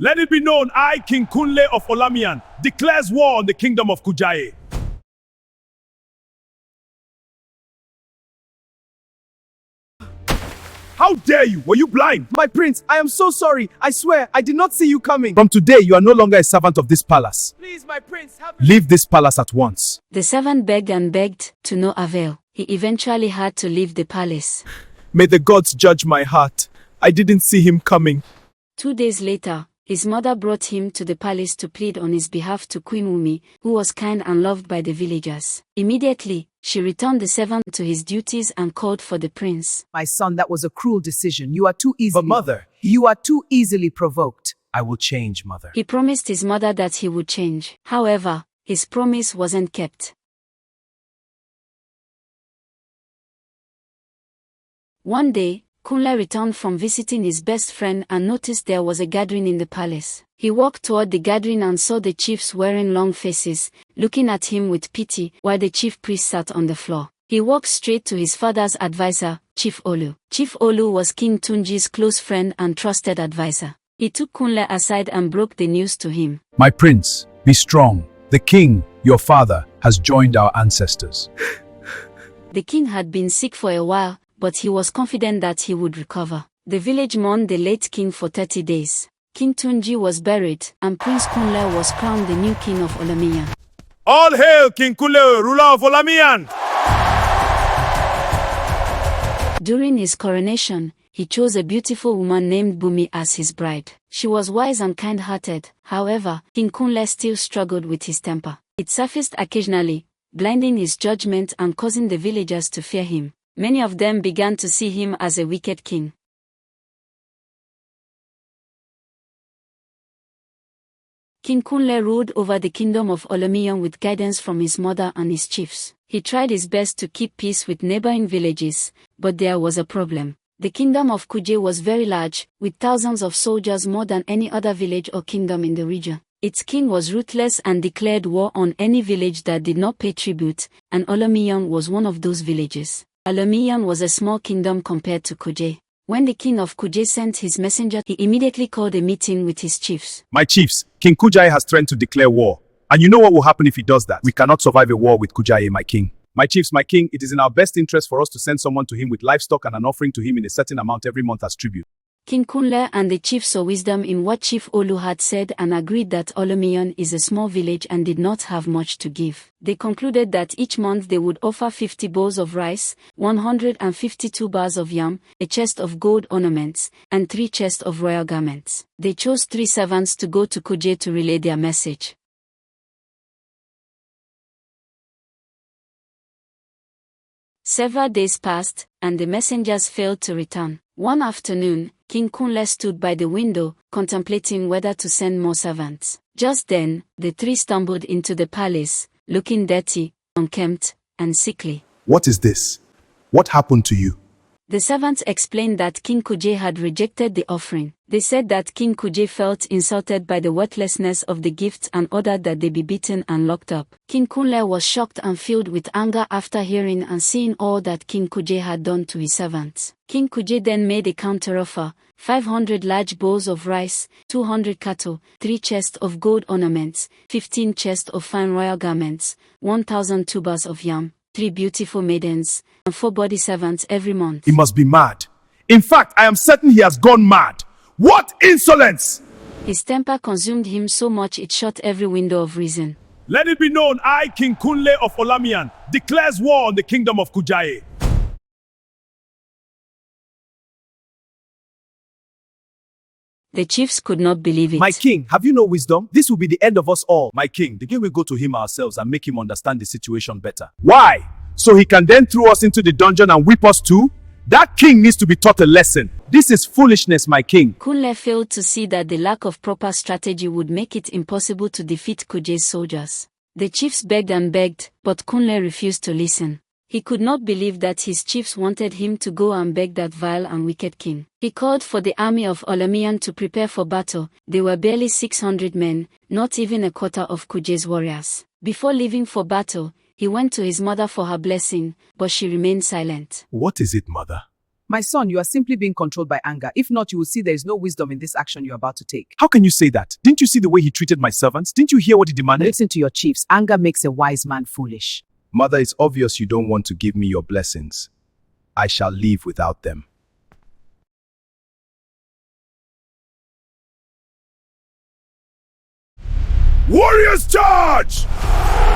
Let it be known, I, King Kunle of Olamian, declares war on the kingdom of Kujaye. How dare you? Were you blind? My prince, I am so sorry. I swear, I did not see you coming. From today, you are no longer a servant of this palace. Please, my prince, have me. Leave this palace at once. The servant begged and begged, to no avail. He eventually had to leave the palace. May the gods judge my heart. I didn't see him coming. 2 days later, his mother brought him to the palace to plead on his behalf to Queen Wumi, who was kind and loved by the villagers. Immediately, she returned the servant to his duties and called for the prince. My son, that was a cruel decision. You are too easily... But mother, You are too easily provoked. I will change, mother. He promised his mother that he would change. However, his promise wasn't kept. One day, Kunle returned from visiting his best friend and noticed there was a gathering in the palace. He walked toward the gathering and saw the chiefs wearing long faces, looking at him with pity while the chief priest sat on the floor. He walked straight to his father's advisor, Chief Olu. Chief Olu was King Tunji's close friend and trusted advisor. He took Kunle aside and broke the news to him. My prince, be strong. The king, your father, has joined our ancestors. The king had been sick for a while, but he was confident that he would recover. The village mourned the late king for 30 days. King Tunji was buried, and Prince Kunle was crowned the new king of Olamiyan. All hail King Kunle, ruler of Olamian! During his coronation, he chose a beautiful woman named Bumi as his bride. She was wise and kind-hearted. However, King Kunle still struggled with his temper. It surfaced occasionally, blinding his judgment and causing the villagers to fear him. Many of them began to see him as a wicked king. King Kunle ruled over the kingdom of Olamiyan with guidance from his mother and his chiefs. He tried his best to keep peace with neighboring villages, but there was a problem. The kingdom of Kuje was very large, with thousands of soldiers, more than any other village or kingdom in the region. Its king was ruthless and declared war on any village that did not pay tribute, and Olamiyan was one of those villages. Olamiyan was a small kingdom compared to Kuje. When the king of Kuje sent his messenger, he immediately called a meeting with his chiefs. My chiefs, King Kujaye has threatened to declare war. And you know what will happen if he does that? We cannot survive a war with Kujaye, my king. My chiefs, my king, it is in our best interest for us to send someone to him with livestock and an offering to him in a certain amount every month as tribute. King Kunle and the chiefs saw wisdom in what Chief Olu had said and agreed that Olamiyan is a small village and did not have much to give. They concluded that each month they would offer 50 bowls of rice, 152 bars of yam, a chest of gold ornaments, and 3 chests of royal garments. They chose 3 servants to go to Kuje to relay their message. Several days passed, and the messengers failed to return. One afternoon, King Kunle stood by the window, contemplating whether to send more servants. Just then, the 3 stumbled into the palace, looking dirty, unkempt, and sickly. What is this? What happened to you? The servants explained that King Kuje had rejected the offering. They said that King Kuje felt insulted by the worthlessness of the gifts and ordered that they be beaten and locked up. King Kunle was shocked and filled with anger after hearing and seeing all that King Kuje had done to his servants. King Kuje then made a counteroffer: 500 large bowls of rice, 200 cattle, 3 chests of gold ornaments, 15 chests of fine royal garments, 1,000 tubers of yam, 3 beautiful maidens, and 4 body servants every month. He must be mad. In fact, I am certain he has gone mad. What insolence! His temper consumed him so much it shut every window of reason. Let it be known, I, King Kunle of Olamian, declares war on the kingdom of Kujaye. The chiefs could not believe it. My king, have you no wisdom? This will be the end of us all. My king, the day we go to him ourselves and make him understand the situation better. Why? So he can then throw us into the dungeon and whip us too? That king needs to be taught a lesson. This is foolishness, my king. Kunle failed to see that the lack of proper strategy would make it impossible to defeat Kuje's soldiers. The chiefs begged and begged, but Kunle refused to listen. He could not believe that his chiefs wanted him to go and beg that vile and wicked king. He called for the army of Olamiyan to prepare for battle. They were barely 600 men, not even a quarter of Kuje's warriors. Before leaving for battle, he went to his mother for her blessing, but she remained silent. What is it, mother? My son, you are simply being controlled by anger. If not, you will see there is no wisdom in this action you are about to take. How can you say that? Didn't you see the way he treated my servants? Didn't you hear what he demanded? Listen to your chiefs. Anger makes a wise man foolish. Mother, it's obvious you don't want to give me your blessings. I shall leave without them. Warriors charge!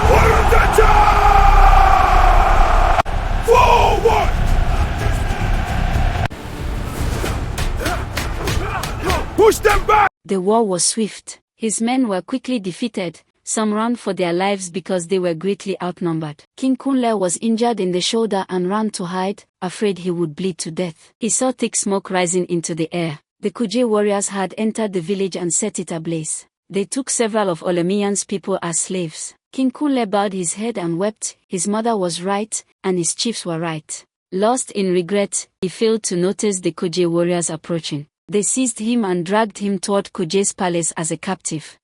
Warriors attack! Forward! Push them back! The war was swift. His men were quickly defeated. Some ran for their lives because they were greatly outnumbered. King Kunle was injured in the shoulder and ran to hide, afraid he would bleed to death. He saw thick smoke rising into the air. The Kuje warriors had entered the village and set it ablaze. They took several of Olemiyan's people as slaves. King Kunle bowed his head and wept. His mother was right, and his chiefs were right. Lost in regret, he failed to notice the Kuje warriors approaching. They seized him and dragged him toward Kuje's palace as a captive.